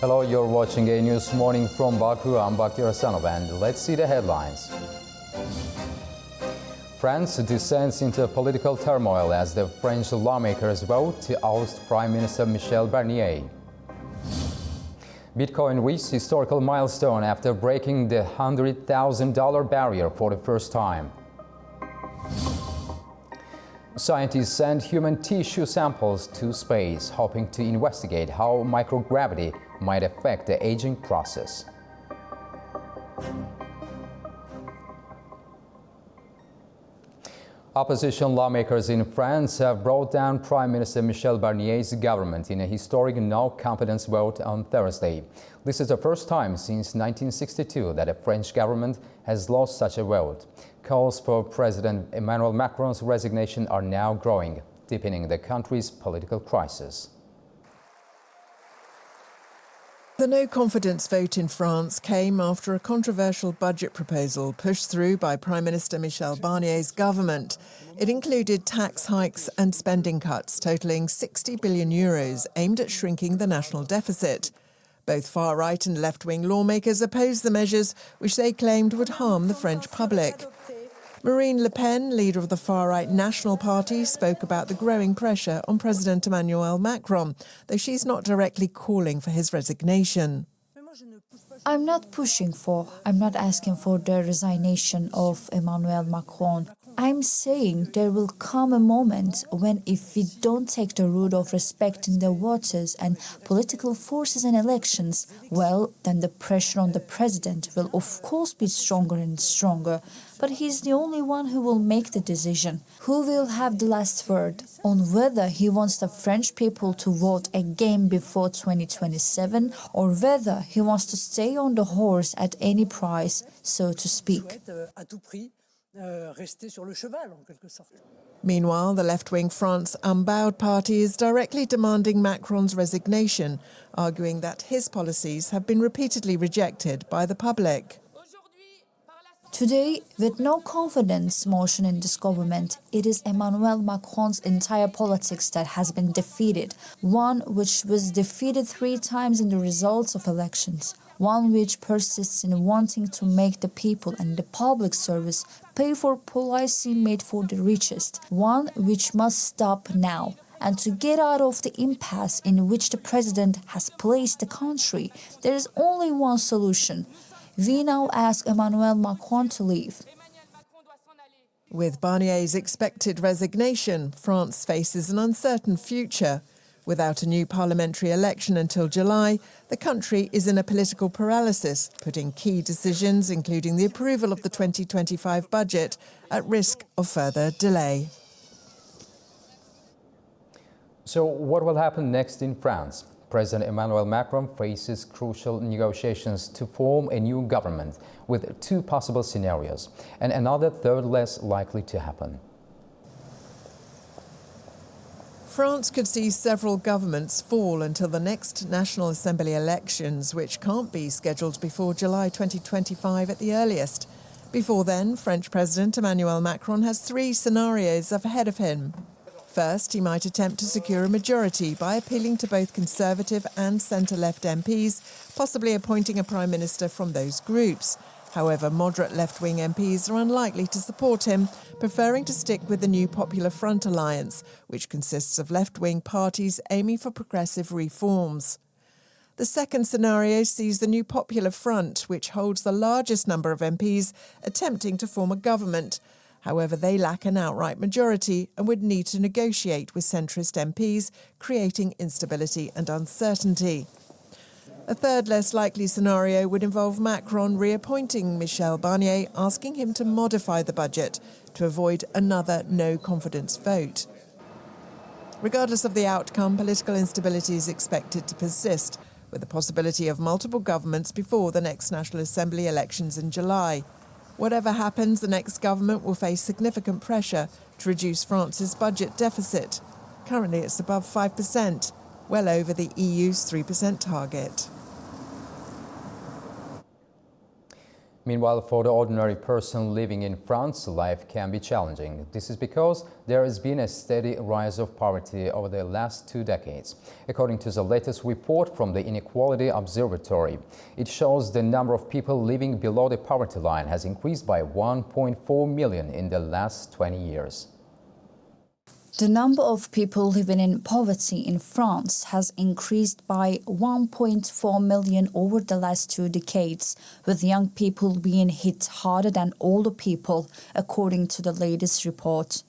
Hello, you're watching AnewZ Morning from Baku. I'm Bakhtiar Hasanov, and let's see the headlines. France descends into political turmoil as the French lawmakers vote to oust Prime Minister Michel Barnier. Bitcoin reached historical milestone after breaking the $100,000 barrier for the first time. Scientists send human tissue samples to space, hoping to investigate how microgravity might affect the aging process. Opposition lawmakers in France have brought down Prime Minister Michel Barnier's government in a historic no-confidence vote on Thursday. This is the first time since 1962 that a French government has lost such a vote. Calls for President Emmanuel Macron's resignation are now growing, deepening the country's political crisis. The no-confidence vote in France came after a controversial budget proposal pushed through by Prime Minister Michel Barnier's government. It included tax hikes and spending cuts totalling €60 billion aimed at shrinking the national deficit. Both far-right and left-wing lawmakers opposed the measures, which they claimed would harm the French public. Marine Le Pen, leader of the far-right National Party, spoke about the growing pressure on President Emmanuel Macron, though she's not directly calling for his resignation. I'm not asking for the resignation of Emmanuel Macron. I'm saying there will come a moment when, if we don't take the route of respecting the voters and political forces in elections, well, then the pressure on the president will of course be stronger and stronger. But he's the only one who will make the decision, who will have the last word on whether he wants the French people to vote again before 2027 or whether he wants to stay on the horse at any price, so to speak. Meanwhile, the left-wing France Unbowed Party is directly demanding Macron's resignation, arguing that his policies have been repeatedly rejected by the public. Today, with no confidence motion in this government, it is Emmanuel Macron's entire politics that has been defeated, one which was defeated 3 times in the results of elections, one which persists in wanting to make the people and the public service pay for policy made for the richest, one which must stop now. And to get out of the impasse in which the president has placed the country, there is only one solution. We now ask Emmanuel Macron to leave. With Barnier's expected resignation, France faces an uncertain future. Without a new parliamentary election until July, the country is in a political paralysis, putting key decisions, including the approval of the 2025 budget, at risk of further delay. So what will happen next in France? President Emmanuel Macron faces crucial negotiations to form a new government with 2 possible scenarios, and another third less likely to happen. France could see several governments fall until the next National Assembly elections, which can't be scheduled before July 2025 at the earliest. Before then, French President Emmanuel Macron has 3 scenarios ahead of him. First, he might attempt to secure a majority by appealing to both Conservative and centre-left MPs, possibly appointing a Prime Minister from those groups. However, moderate left-wing MPs are unlikely to support him, preferring to stick with the new Popular Front alliance, which consists of left-wing parties aiming for progressive reforms. The second scenario sees the new Popular Front, which holds the largest number of MPs, attempting to form a government. However, they lack an outright majority and would need to negotiate with centrist MPs, creating instability and uncertainty. A third less likely scenario would involve Macron reappointing Michel Barnier, asking him to modify the budget to avoid another no-confidence vote. Regardless of the outcome, political instability is expected to persist, with the possibility of multiple governments before the next National Assembly elections in July. Whatever happens, the next government will face significant pressure to reduce France's budget deficit. Currently, it's above 5%, well over the EU's 3% target. Meanwhile, for the ordinary person living in France, life can be challenging. This is because there has been a steady rise of poverty over the last 2 decades. According to the latest report from the Inequality Observatory, it shows the number of people living below the poverty line has increased by 1.4 million in the last 20 years. The number of people living in poverty in France has increased by 1.4 million over the last 2 decades, with young people being hit harder than older people, according to the latest report.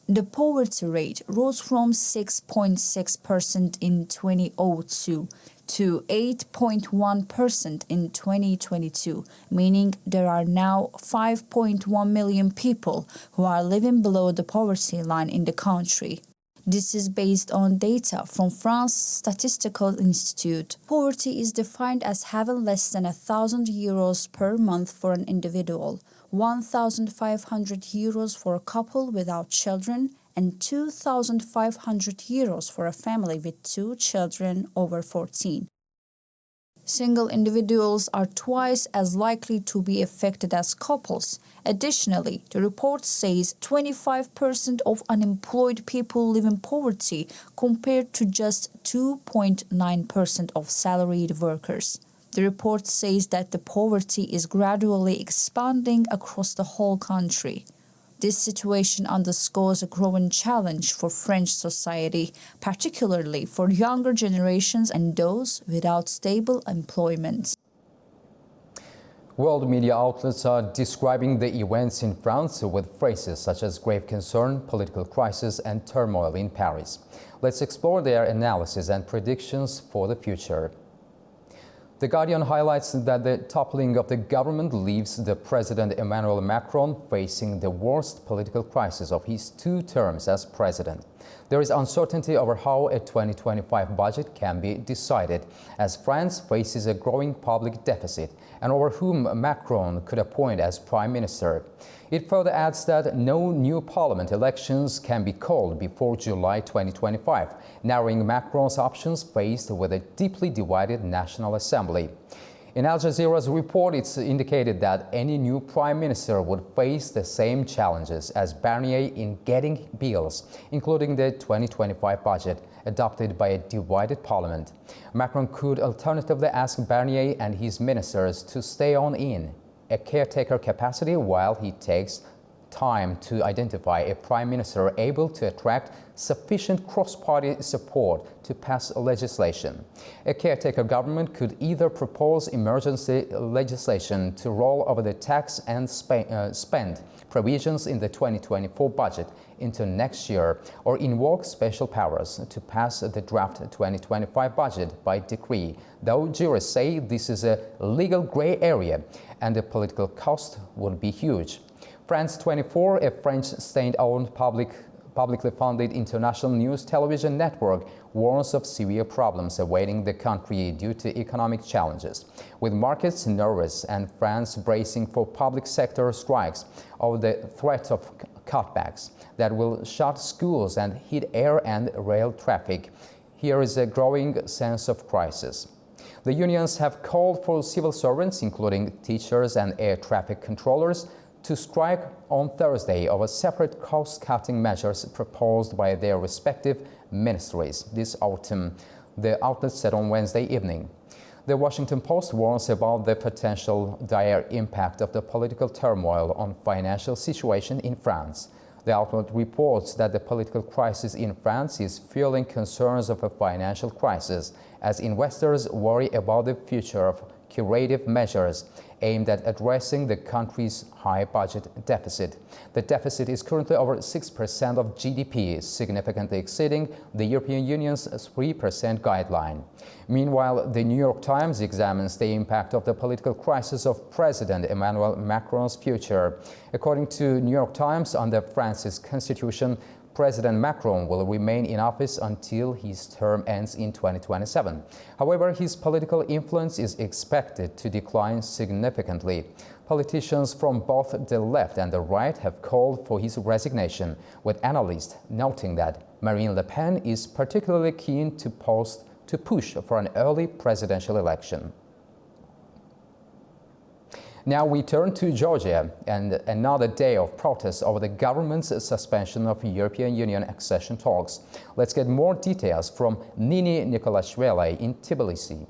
The poverty rate rose from 6.6% in 2002 to 8.1% in 2022, meaning there are now 5.1 million people who are living below the poverty line in the country. This is based on data from France Statistical Institute. Poverty is defined as having less than 1,000 euros per month for an individual, 1,500 euros for a couple without children, and 2,500 euros for a family with 2 children over 14. Single individuals are twice as likely to be affected as couples. Additionally, the report says 25% of unemployed people live in poverty compared to just 2.9% of salaried workers. The report says that the poverty is gradually expanding across the whole country. This situation underscores a growing challenge for French society, particularly for younger generations and those without stable employment. World media outlets are describing the events in France with phrases such as grave concern, political crisis, and turmoil in Paris. Let's explore their analysis and predictions for the future. The Guardian highlights that the toppling of the government leaves the President Emmanuel Macron facing the worst political crisis of his 2 terms as president. There is uncertainty over how a 2025 budget can be decided, as France faces a growing public deficit, and over whom Macron could appoint as prime minister. It further adds that no new parliament elections can be called before July 2025, narrowing Macron's options faced with a deeply divided National Assembly. In Al Jazeera's report, it's indicated that any new prime minister would face the same challenges as Barnier in getting bills, including the 2025 budget, adopted by a divided parliament. Macron could alternatively ask Barnier and his ministers to stay on in a caretaker capacity while he takes time to identify a prime minister able to attract sufficient cross-party support to pass legislation. A caretaker government could either propose emergency legislation to roll over the tax and spend provisions in the 2024 budget into next year, or invoke special powers to pass the draft 2025 budget by decree, though jurists say this is a legal gray area and the political cost would be huge. France 24, a French state-owned publicly funded international news television network, warns of severe problems awaiting the country due to economic challenges, with markets nervous and France bracing for public sector strikes over the threat of cutbacks that will shut schools and hit air and rail traffic. Here is a growing sense of crisis. The unions have called for civil servants, including teachers and air traffic controllers, to strike on Thursday over separate cost-cutting measures proposed by their respective ministries this autumn, the outlet said on Wednesday evening. The Washington Post warns about the potential dire impact of the political turmoil on financial situation in France. The outlet reports that the political crisis in France is fueling concerns of a financial crisis, as investors worry about the future of curative measures aimed at addressing the country's high budget deficit. The deficit is currently over 6% of GDP, significantly exceeding the European Union's 3% guideline. Meanwhile, the New York Times examines the impact of the political crisis of President Emmanuel Macron's future. According to New York Times, under France's constitution, President Macron will remain in office until his term ends in 2027. However, his political influence is expected to decline significantly. Politicians from both the left and the right have called for his resignation, with analysts noting that Marine Le Pen is particularly keen to push for an early presidential election. Now we turn to Georgia and another day of protests over the government's suspension of European Union accession talks. Let's get more details from Nini Nikolashvili in Tbilisi.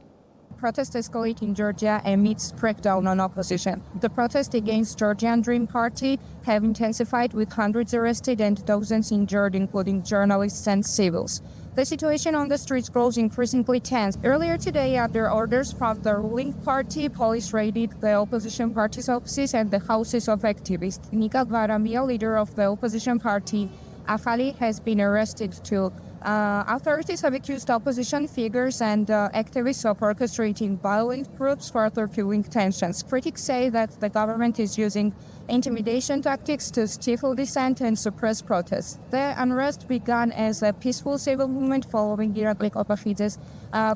Protests escalate in Georgia amidst crackdown on opposition. The protests against Georgian Dream Party have intensified with hundreds arrested and dozens injured, including journalists and civils. The situation on the streets grows increasingly tense. Earlier today, under orders from the ruling party, police raided the opposition party's offices and the houses of activists. Nika Varamia, leader of the opposition party, Afali, has been arrested too. Authorities have accused opposition figures and activists of orchestrating violent groups, further fueling tensions. Critics say that the government is using intimidation tactics to stifle dissent and suppress protests. The unrest began as a peaceful civil movement following Irakli Kopafides'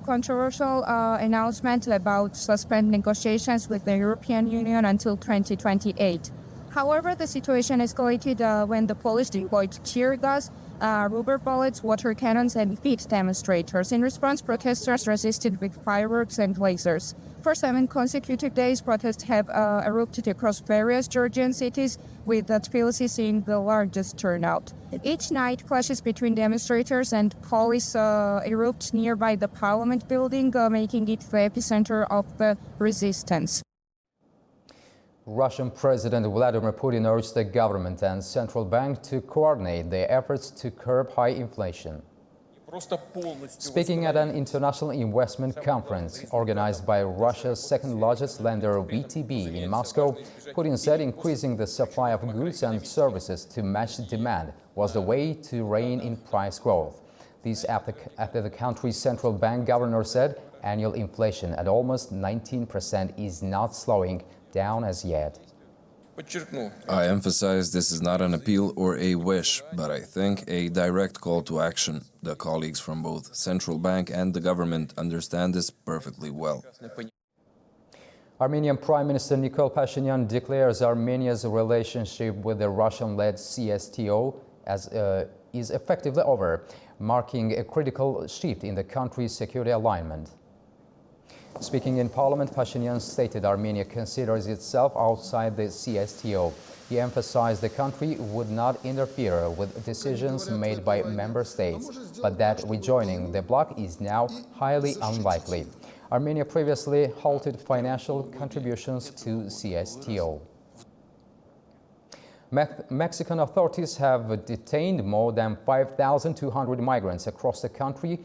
controversial announcement about suspend negotiations with the European Union until 2028. However, the situation escalated when the police deployed tear gas, rubber bullets, water cannons, and beat demonstrators. In response, protesters resisted with fireworks and lasers. For 7 consecutive days, protests have erupted across various Georgian cities, with Tbilisi seeing the largest turnout. Each night, clashes between demonstrators and police erupt nearby the parliament building, making it the epicenter of the resistance. Russian President Vladimir Putin urged the government and central bank to coordinate their efforts to curb high inflation. Speaking at an international investment conference organized by Russia's second-largest lender VTB in Moscow, Putin said increasing the supply of goods and services to match demand was the way to rein in price growth. This after the country's central bank governor said annual inflation at almost 19% is not slowing down as yet. I emphasize this is not an appeal or a wish, but I think a direct call to action. The colleagues from both central bank and the government understand this perfectly well. Armenian Prime Minister Nikol Pashinyan declares Armenia's relationship with the Russian-led CSTO is effectively over, marking a critical shift in the country's security alignment. Speaking in Parliament, Pashinyan stated Armenia considers itself outside the CSTO. He emphasized the country would not interfere with decisions made by member states, but that rejoining the bloc is now highly unlikely. Armenia previously halted financial contributions to CSTO. Mexican authorities have detained more than 5,200 migrants across the country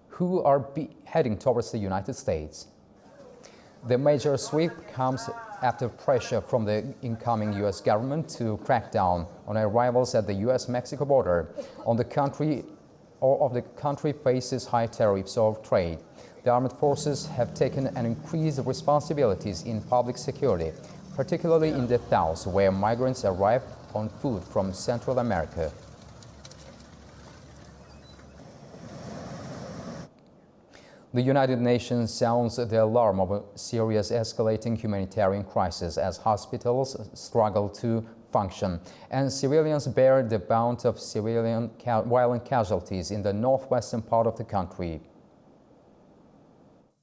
who are heading towards the United States. The major sweep comes after pressure from the incoming U.S. government to crack down on arrivals at the U.S.-Mexico border. The country faces high tariffs of trade. The armed forces have taken an increased responsibilities in public security, particularly in the south, where migrants arrive on foot from Central America. The United Nations sounds the alarm of a serious escalating humanitarian crisis as hospitals struggle to function and civilians bear the brunt of civilian violent casualties in the northwestern part of the country.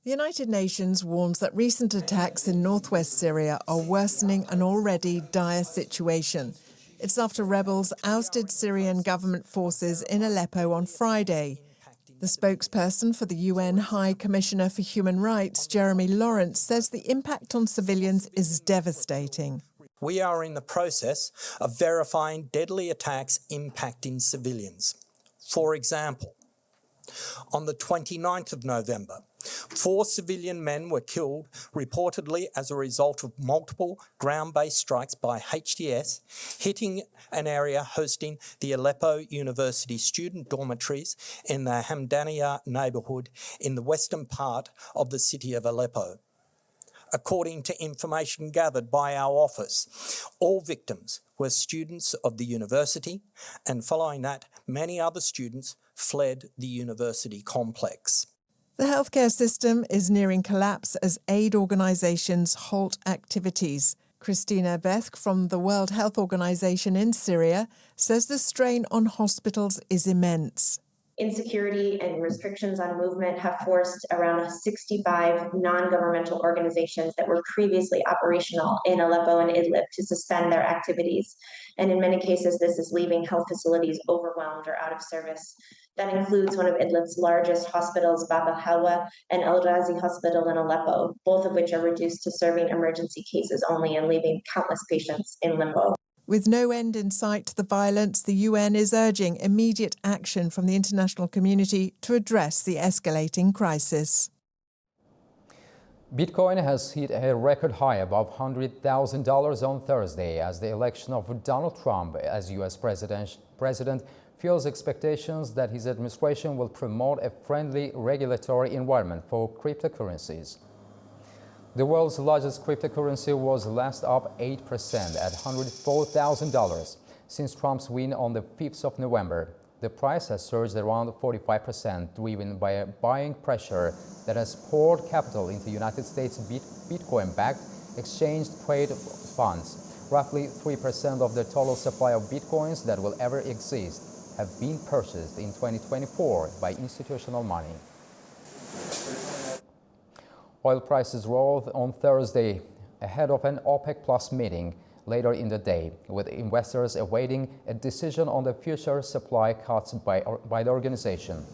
The United Nations warns that recent attacks in northwest Syria are worsening an already dire situation. It's after rebels ousted Syrian government forces in Aleppo on Friday. The spokesperson for the UN High Commissioner for Human Rights, Jeremy Lawrence, says the impact on civilians is devastating. We are in the process of verifying deadly attacks impacting civilians. For example, on the 29th of November, 4 civilian men were killed, reportedly as a result of multiple ground-based strikes by HTS hitting an area hosting the Aleppo University student dormitories in the Hamdaniya neighbourhood in the western part of the city of Aleppo. According to information gathered by our office, all victims were students of the university, and following that, many other students fled the university complex. The healthcare system is nearing collapse as aid organisations halt activities. Christina Bethk from the World Health Organization in Syria says the strain on hospitals is immense. Insecurity and restrictions on movement have forced around 65 non-governmental organizations that were previously operational in Aleppo and Idlib to suspend their activities. And in many cases, this is leaving health facilities overwhelmed or out of service. That includes one of Idlib's largest hospitals, Bab al-Halwa, and Al-Ghazi Hospital in Aleppo, both of which are reduced to serving emergency cases only and leaving countless patients in limbo. With no end in sight to the violence, the UN is urging immediate action from the international community to address the escalating crisis. Bitcoin has hit a record high above $100,000 on Thursday as the election of Donald Trump as U.S. president fuels expectations that his administration will promote a friendly regulatory environment for cryptocurrencies. The world's largest cryptocurrency was last up 8% at $104,000 since Trump's win on the 5th of November. The price has surged around 45%, driven by a buying pressure that has poured capital into United States Bitcoin-backed exchange-traded funds. Roughly 3% of the total supply of Bitcoins that will ever exist have been purchased in 2024 by institutional money. Oil prices rose on Thursday ahead of an OPEC Plus meeting later in the day, with investors awaiting a decision on the future supply cuts by the organization.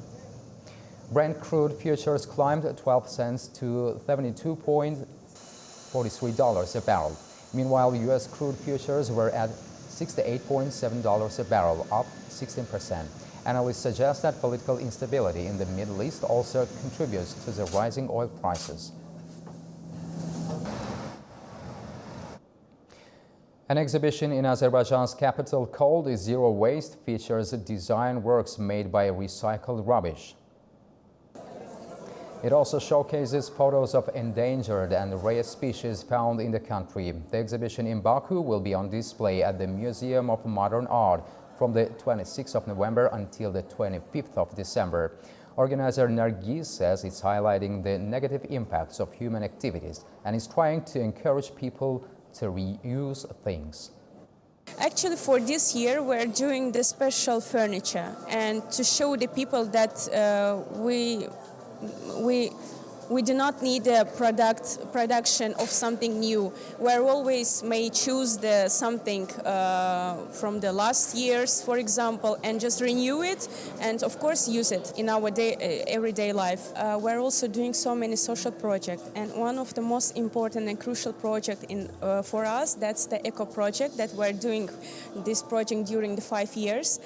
Brent crude futures climbed 12 cents to $72.43 a barrel. Meanwhile, U.S. crude futures were at $68.7 a barrel, up 16%. Analysts suggest that political instability in the Middle East also contributes to the rising oil prices. An exhibition in Azerbaijan's capital called Zero Waste features design works made by recycled rubbish. It also showcases photos of endangered and rare species found in the country. The exhibition in Baku will be on display at the Museum of Modern Art from the 26th of November until the 25th of December. Organizer AnewZ says it's highlighting the negative impacts of human activities and is trying to encourage people to reuse things. Actually, for this year, we're doing the special furniture and to show the people that we do not need a production of something new. We always may choose something from the last years, for example, and just renew it and, of course, use it in our everyday life. We're also doing so many social projects, and one of the most important and crucial projects for us, that's the Eco project that we're doing this project during the 5 years.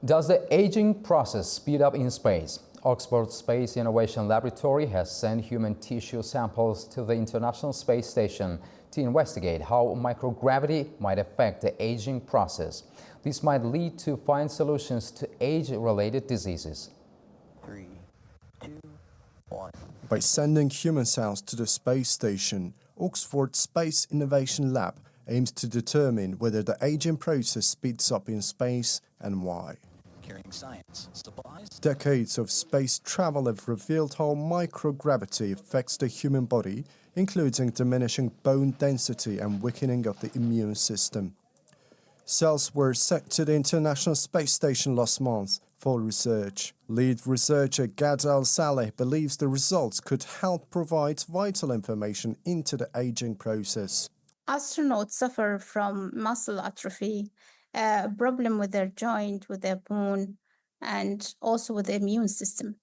Does the aging process speed up in space? Oxford Space Innovation Laboratory has sent human tissue samples to the International Space Station to investigate how microgravity might affect the aging process. This might lead to find solutions to age-related diseases. 3, 2, 1. By sending human cells to the space station, Oxford Space Innovation Lab aims to determine whether the aging process speeds up in space and why. Science supplies. Decades of space travel have revealed how microgravity affects the human body, including diminishing bone density and weakening of the immune system. Cells were sent to the International Space Station last month for research. Lead researcher Gad Al-Saleh believes the results could help provide vital information into the aging process. Astronauts suffer from muscle atrophy, a problem with their joint, with their bone, and also with the immune system.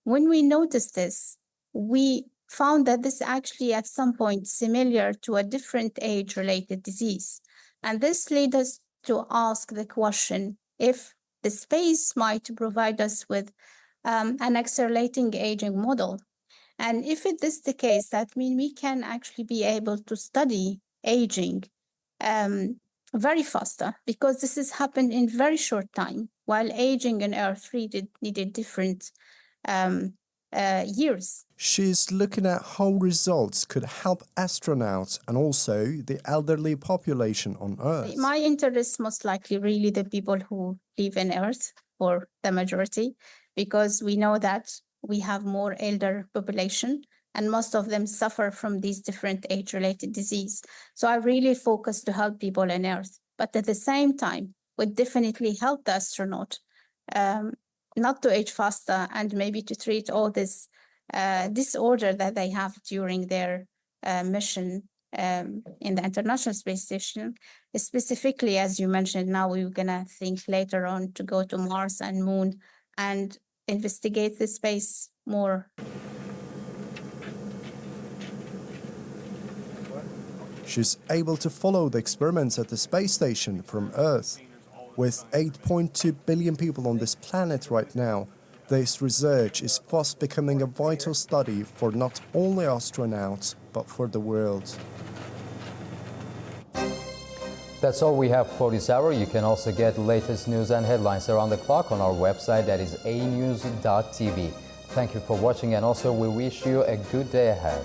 When we noticed this, we found that this actually at some point similar to a different age-related disease. And this led us to ask the question if the space might provide us with an accelerating aging model. And if it is the case, that means we can actually be able to study aging very faster, because this has happened in very short time, while aging on Earth needed different years. She's looking at how results could help astronauts and also the elderly population on Earth. My interest most likely really the people who live on Earth, or the majority, because we know that we have more elder population, and most of them suffer from these different age-related disease. So I really focus to help people on Earth, but at the same time, would definitely help the astronaut not to age faster and maybe to treat all this disorder that they have during their mission in the International Space Station. Specifically, as you mentioned, now we're gonna think later on to go to Mars and Moon and investigate the space more. She's able to follow the experiments at the space station from Earth. With 8.2 billion people on this planet right now, this research is fast becoming a vital study for not only astronauts, but for the world. That's all we have for this hour. You can also get latest news and headlines around the clock on our website, that is AnewZ.tv. Thank you for watching, and also we wish you a good day ahead.